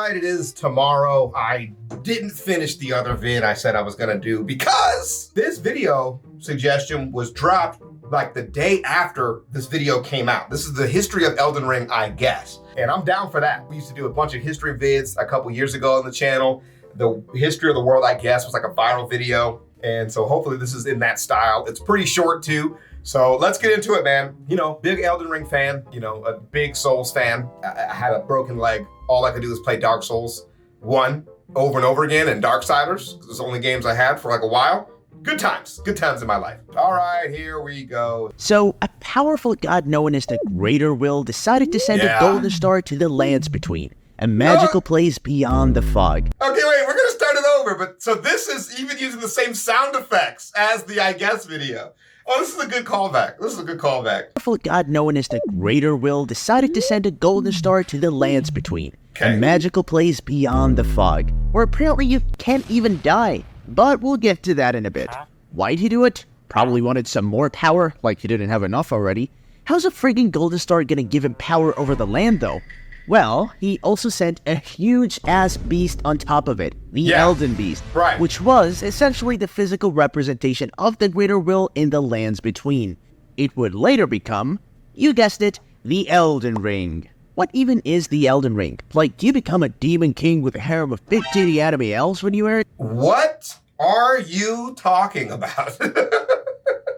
right, it is tomorrow. I didn't finish the other vid I said I was gonna do because this video suggestion was dropped like the day after this video came out. This is the history of Elden Ring, I guess. And I'm down for that. We used to do a bunch of history vids a couple years ago on the channel. The history of the world, I guess, was like a viral video. And so hopefully this is in that style. It's pretty short too. So let's get into it, man. You know, big Elden Ring fan, you know, a big Souls fan. I had a broken leg. All I could do was play Dark Souls 1 over and over again and Darksiders. Those are the only games I had for like a while. Good times in my life. All right, here we go. So, a powerful god known as the Greater Will decided to send a golden star to the lands between, a magical place beyond the fog. Okay, wait, we're gonna start it over, but so this is even using the same sound effects as the I guess video. Oh, this is a good callback. A powerful god known as the Greater Will decided to send a golden star to the lands between, a magical place beyond the fog, where apparently you can't even die. But we'll get to that in a bit. Why'd he do it? Probably wanted some more power, like he didn't have enough already. How's a friggin' golden star gonna give him power over the land, though? Well, he also sent a huge-ass beast on top of it, the Elden Beast, which was essentially the physical representation of the Greater Will in the lands between. It would later become, you guessed it, the Elden Ring. What even is the Elden Ring? Like, do you become a demon king with a harem of big titty anime elves when you wear it? What are you talking about?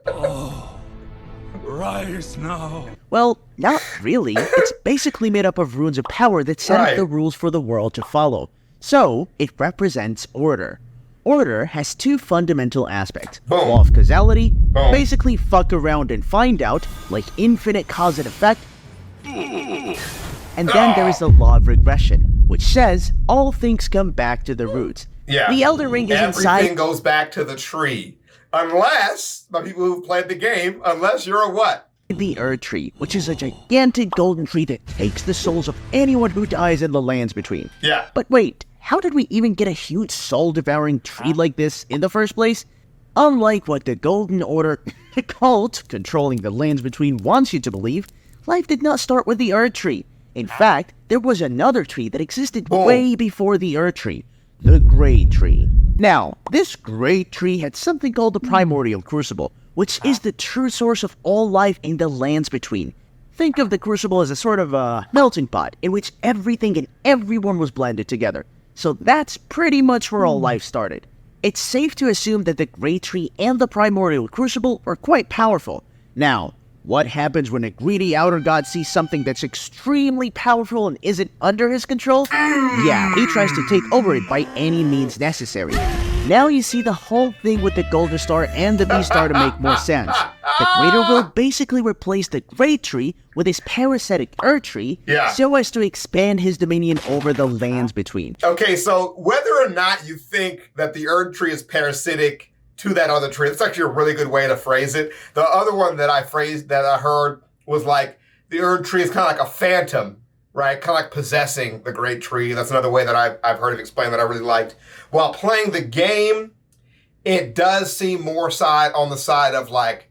Oh, rise now. Well, not really. It's basically made up of runes of power that set up the rules for the world to follow. So, it represents order. Order has two fundamental aspects. Law of causality, basically fuck around and find out, like infinite cause and effect. And then there is the law of regression, which says all things come back to the roots. Yeah. The Elden Ring is inside. Everything goes back to the tree. Unless, the people who've played the game, unless you're a what? The Erd Tree, which is a gigantic golden tree that takes the souls of anyone who dies in the lands between. Yeah. But wait, how did we even get a huge soul-devouring tree like this in the first place? Unlike what the Golden Order cult controlling the lands between wants you to believe, life did not start with the Erd Tree. In fact, there was another tree that existed way before the Erd Tree, the Great Tree. Now, this Great Tree had something called the Primordial Crucible, which is the true source of all life in the lands between. Think of the Crucible as a sort of a melting pot in which everything and everyone was blended together. So that's pretty much where all life started. It's safe to assume that the Great Tree and the Primordial Crucible are quite powerful. Now, what happens when a greedy outer god sees something that's extremely powerful and isn't under his control? Yeah, he tries to take over it by any means necessary. Now you see the whole thing with the Golden Star and the Beast Star to make more sense. The Greater Will basically replaced the Great Tree with his parasitic Erd Tree so as to expand his dominion over the lands between. Okay, so whether or not you think that the Erd Tree is parasitic to that other tree, that's actually a really good way to phrase it. The other one that I heard was like the Erd Tree is kind of like a phantom, right? Kind of like possessing the Great Tree. That's another way that I've heard it explained that I really liked. While playing the game, it does seem more on the side of like,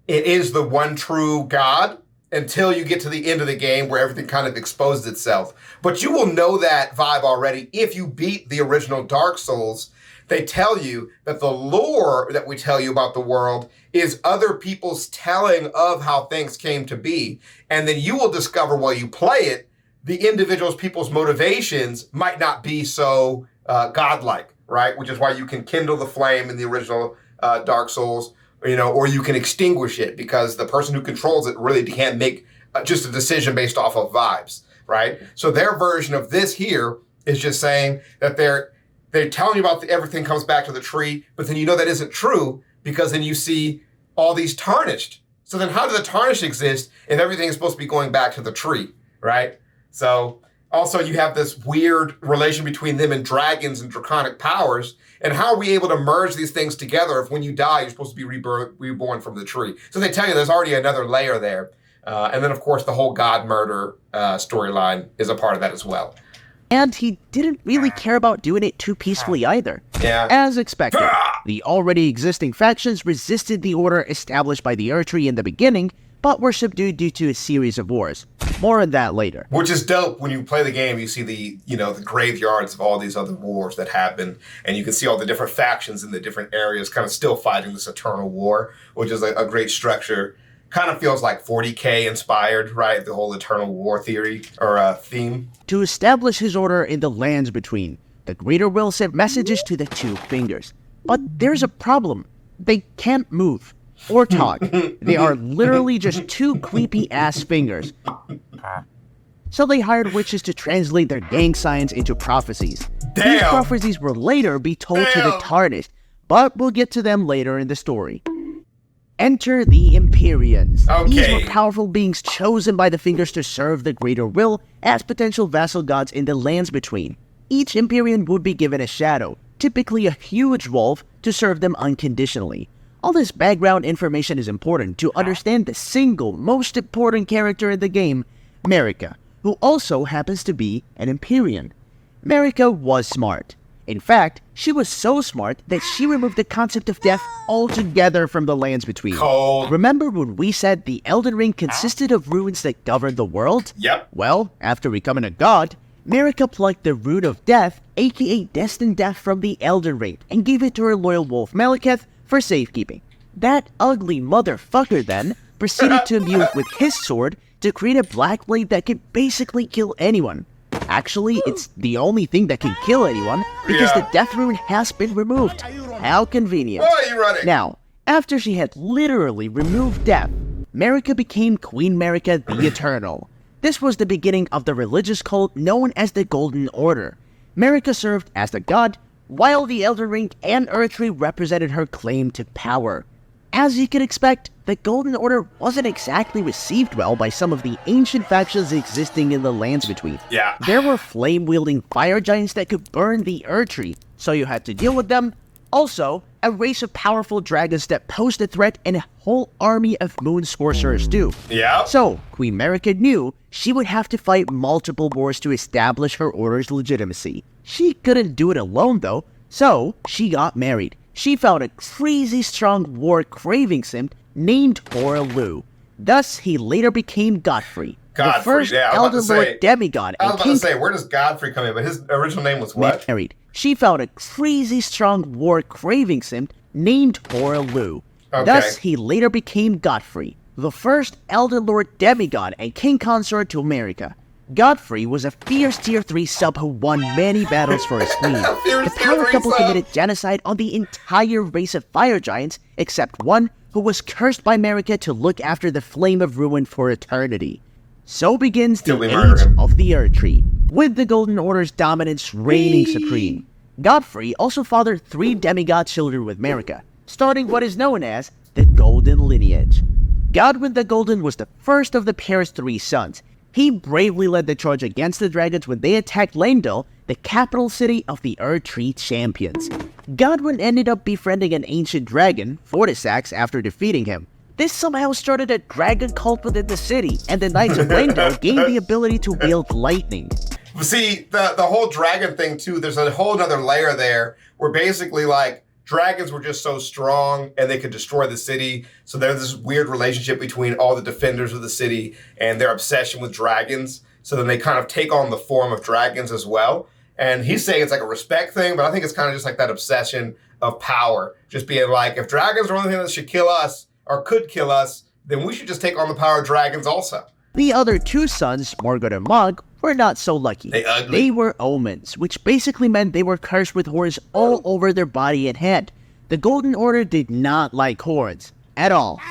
it is the one true God until you get to the end of the game where everything kind of exposes itself. But you will know that vibe already if you beat the original Dark Souls. They tell you that the lore that we tell you about the world is other people's telling of how things came to be. And then you will discover while you play it, the people's motivations might not be so godlike, right? Which is why you can kindle the flame in the original Dark Souls, you know, or you can extinguish it because the person who controls it really can't make just a decision based off of vibes, right? So their version of this here is just saying that they're telling you about everything comes back to the tree, but then you know that isn't true because then you see all these tarnished. So then how did the tarnished exist if everything is supposed to be going back to the tree, right? So also you have this weird relation between them and dragons and draconic powers. And how are we able to merge these things together if when you die, you're supposed to be reborn from the tree? So they tell you there's already another layer there. And then, of course, the whole god murder storyline is a part of that as well. And he didn't really care about doing it too peacefully either. Yeah. As expected, the already existing factions resisted the order established by the Erd Tree in the beginning, but were subdued due to a series of wars. More on that later. Which is dope. When you play the game, you see the graveyards of all these other wars that happen, and you can see all the different factions in the different areas kind of still fighting this eternal war, which is a great structure. Kind of feels like 40K inspired, right? The whole eternal war theory or theme. To establish his order in the lands between, the Greater Will sent messages to the two fingers. But there's a problem. They can't move or talk. They are literally just two creepy-ass fingers. So they hired witches to translate their gang signs into prophecies. Damn. These prophecies will later be told to the TARDIS, but we'll get to them later in the story. Enter the Empyreans. Okay. These were powerful beings chosen by the fingers to serve the Greater Will as potential vassal gods in the lands between. Each Empyrean would be given a shadow, typically a huge wolf, to serve them unconditionally. All this background information is important to understand the single most important character in the game, Marika, who also happens to be an Empyrean. Marika was smart. In fact, she was so smart that she removed the concept of death altogether from the lands between. Cold. Remember when we said the Elden Ring consisted of runes that governed the world? Yep. Well, after becoming a god, Marika plucked the Rune of Death, aka Destined Death, from the Elden Ring and gave it to her loyal wolf Malekith for safekeeping. That ugly motherfucker then proceeded to imbue it with his sword to create a black blade that could basically kill anyone. Actually, it's the only thing that can kill anyone because the death rune has been removed. How convenient. Why are you running? Now, after she had literally removed death, Marika became Queen Marika the Eternal. This was the beginning of the religious cult known as the Golden Order. Marika served as the god, while the Elden Ring and Erdtree represented her claim to power. As you could expect, the Golden Order wasn't exactly received well by some of the ancient factions existing in the lands between. Yeah. There were flame-wielding fire giants that could burn the Erdtree, so you had to deal with them. Also, a race of powerful dragons that posed a threat, and a whole army of moon sorcerers too. Yeah. So, Queen Marika knew she would have to fight multiple wars to establish her order's legitimacy. She couldn't do it alone though, so she got married. She found a crazy strong war-craving simp named Horalu. Thus, he later became Godfrey, the first Elden Lord demigod. I was about to say, where does Godfrey come in? But his original name was what? Married. She found a crazy strong war-craving simp named Horalu. Okay. Thus, he later became Godfrey, the first Elden Lord demigod and king consort to America. Godfrey was a fierce Tier 3 sub who won many battles for his queen. The power couple committed genocide on the entire race of fire giants, except one who was cursed by Marika to look after the Flame of Ruin for eternity. So begins the Age of the Erdtree, with the Golden Order's dominance reigning supreme. Godfrey also fathered 3 demigod children with Marika, starting what is known as the Golden Lineage. Godwyn the Golden was the first of the pair's 3 sons. He bravely led the charge against the dragons when they attacked Leyndell, the capital city of the Erdtree champions. Godwyn ended up befriending an ancient dragon, Fortisax, after defeating him. This somehow started a dragon cult within the city, and the Knights of Leyndell gained the ability to wield lightning. See, the whole dragon thing too, there's a whole other layer there where basically like dragons were just so strong and they could destroy the city. So there's this weird relationship between all the defenders of the city and their obsession with dragons. So then they kind of take on the form of dragons as well. And he's saying it's like a respect thing, but I think it's kind of just like that obsession of power. Just being like, if dragons are the only thing that should kill us or could kill us, then we should just take on the power of dragons also. The other 2 sons, Morgoth and Mog, were not so lucky. They were omens, which basically meant they were cursed with horns all over their body and head. The Golden Order did not like horns at all.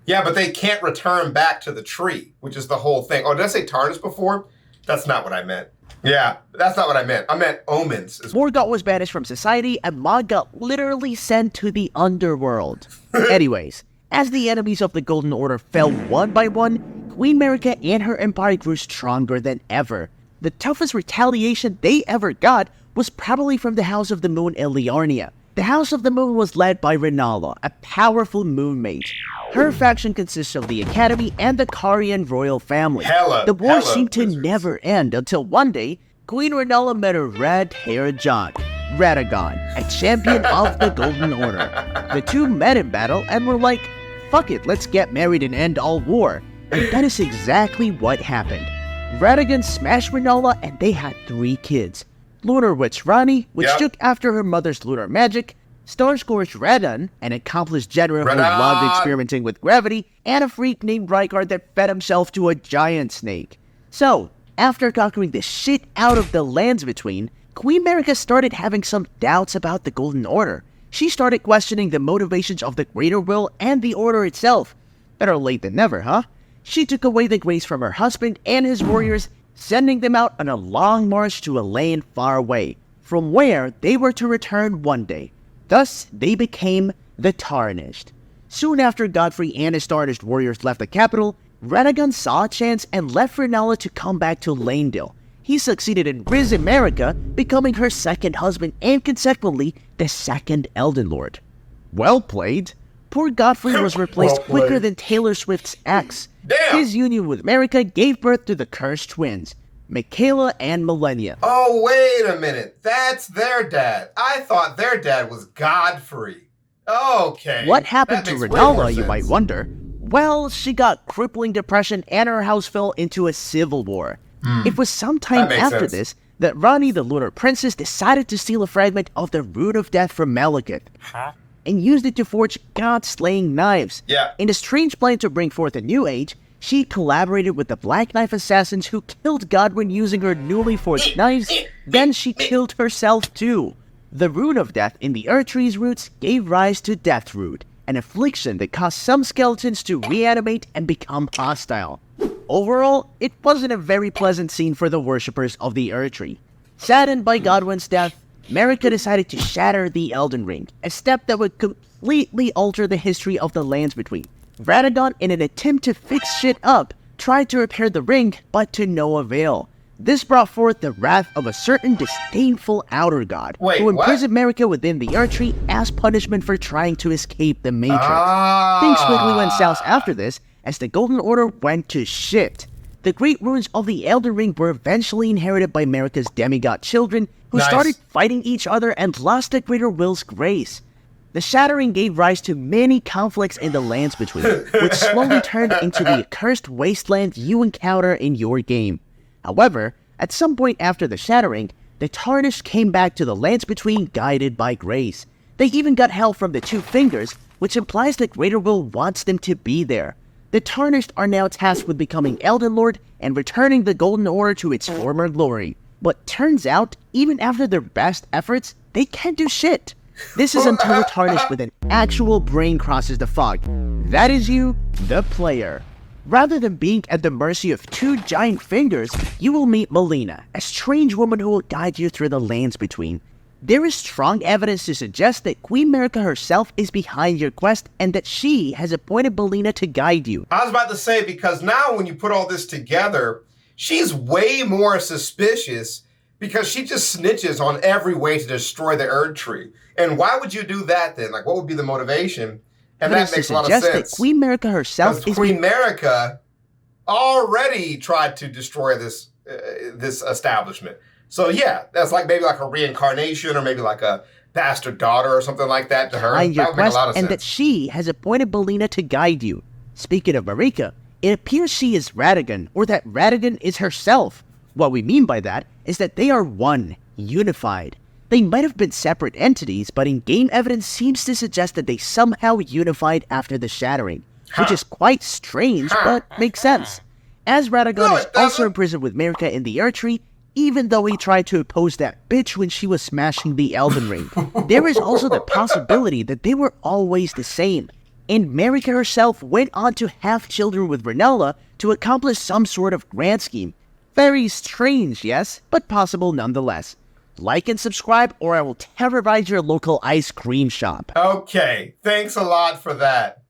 Yeah, but they can't return back to the tree, which is the whole thing. Oh, did I say TARDIS before? That's not what I meant. Yeah, that's not what I meant. I meant omens. Morgoth was banished from society, and Mog got literally sent to the underworld. Anyways, as the enemies of the Golden Order fell one by one, Queen Marika and her empire grew stronger than ever. The toughest retaliation they ever got was probably from the House of the Moon in Liurnia. The House of the Moon was led by Rennala, a powerful moon mage. Her faction consists of the Academy and the Carian royal family. The war seemed to never end until one day, Queen Rennala met a red-haired giant, Radagon, a champion of the Golden Order. The two met in battle and were like, fuck it, let's get married and end all war. And that is exactly what happened. Radagon smashed Rinoa and they had 3 kids. Lunar Witch Rani, which took after her mother's lunar magic, Star-Scorched Radon, an accomplished general who loved experimenting with gravity, and a freak named Rykard that fed himself to a giant snake. So, after conquering the shit out of the lands between, Queen Marika started having some doubts about the Golden Order. She started questioning the motivations of the Greater Will and the Order itself. Better late than never, huh? She took away the grace from her husband and his warriors, sending them out on a long march to a land far away, from where they were to return one day. Thus, they became the Tarnished. Soon after Godfrey and his Tarnished warriors left the capital, Radagon saw a chance and left Rinoa to come back to Lanedale. He succeeded in Riz America, becoming her second husband and consequently the second Elden Lord. Well played. Poor Godfrey was replaced quicker than Taylor Swift's ex. Damn. His union with Marika gave birth to the cursed twins, Michaela and Millennia. Oh, wait a minute. That's their dad. I thought their dad was Godfrey. Okay. What happened to Rinoa, you might wonder? Well, she got crippling depression and her house fell into a civil war. It was sometime after this that Rani, the Lunar Princess, decided to steal a fragment of the Root of Death from Malekith and used it to forge god-slaying knives. In a strange plan to bring forth a new age, she collaborated with the Black Knife Assassins who killed Godwyn using her newly forged knives, then she killed herself too. The Rune of Death in the Erdtree's roots gave rise to Deathroot, an affliction that caused some skeletons to reanimate and become hostile. Overall, it wasn't a very pleasant scene for the worshippers of the Erdtree. Saddened by Godwyn's death, Marika decided to shatter the Elden Ring, a step that would completely alter the history of the lands between. Radagon, in an attempt to fix shit up, tried to repair the ring, but to no avail. This brought forth the wrath of a certain disdainful outer god, who imprisoned Marika within the Erdtree as punishment for trying to escape the Matrix. Things quickly went south after this, as the Golden Order went to shit. The great ruins of the Elden Ring were eventually inherited by Marika's demigod children, who started fighting each other and lost the Greater Will's grace. The shattering gave rise to many conflicts in the lands between, which slowly turned into the accursed wasteland you encounter in your game. However, at some point after the shattering, the Tarnished came back to the lands between guided by grace. They even got help from the Two Fingers, which implies that Greater Will wants them to be there. The Tarnished are now tasked with becoming Elden Lord and returning the Golden Order to its former glory. But turns out, even after their best efforts, they can't do shit. This is until a Tarnished with an actual brain crosses the fog. That is you, the player. Rather than being at the mercy of two giant fingers, you will meet Melina, a strange woman who will guide you through the lands between. There is strong evidence to suggest that Queen Marika herself is behind your quest and that she has appointed Melina to guide you. I was about to say, because now when you put all this together, she's way more suspicious because she just snitches on every way to destroy the Erdtree. And why would you do that then? Like, what would be the motivation? And that makes a lot of sense. That Queen Marika herself is Queen Marika already tried to destroy this establishment. So yeah, that's like maybe like a reincarnation or maybe like a bastard daughter or something like that to her. That would make a lot of sense. And that she has appointed Melina to guide you. Speaking of Marika, it appears she is Radagon, or that Radagon is herself. What we mean by that is that they are one, unified. They might have been separate entities, but in-game evidence seems to suggest that they somehow unified after the shattering, which is quite strange, but makes sense. As Radagon is also imprisoned with Marika in the Erdtree, even though he tried to oppose that bitch when she was smashing the Elden Ring. There is also the possibility that they were always the same, and Marika herself went on to have children with Rinoa to accomplish some sort of grand scheme. Very strange, yes, but possible nonetheless. Like and subscribe, or I will terrorize your local ice cream shop. Okay, thanks a lot for that.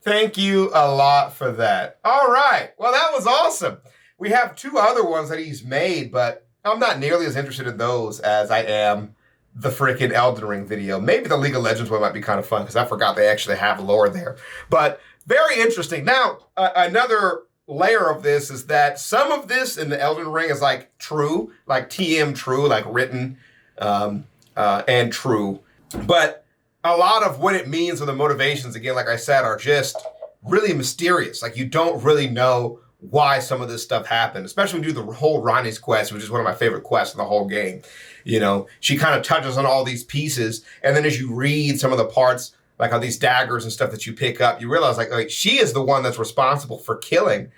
Thank you a lot for that. All right, well, that was awesome. We have two other ones that he's made, but I'm not nearly as interested in those as I am the freaking Elden Ring video. Maybe the League of Legends one might be kind of fun, because I forgot they actually have lore there. But very interesting. Now, another layer of this is that some of this in the Elden Ring is like true, like TM true, like written and true. But a lot of what it means and the motivations, again, like I said, are just really mysterious. Like, you don't really know why some of this stuff happened, especially when you do the whole Ronnie's quest, which is one of my favorite quests in the whole game. You know, she kind of touches on all these pieces, and then as you read some of the parts, like on these daggers and stuff that you pick up, you realize like she is the one that's responsible for killing,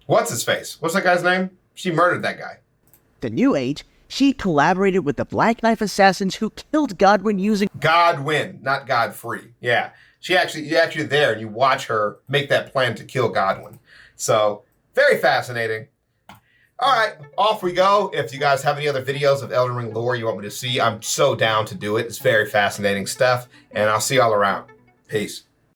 what's his face? What's that guy's name? She murdered that guy. The New Age, she collaborated with the Black Knife assassins who killed Godwin using... Godwin, not Godfrey. Yeah. You're actually there and you watch her make that plan to kill Godwin. So, very fascinating. All right, off we go. If you guys have any other videos of Elden Ring lore you want me to see, I'm so down to do it. It's very fascinating stuff, and I'll see y'all around. Peace.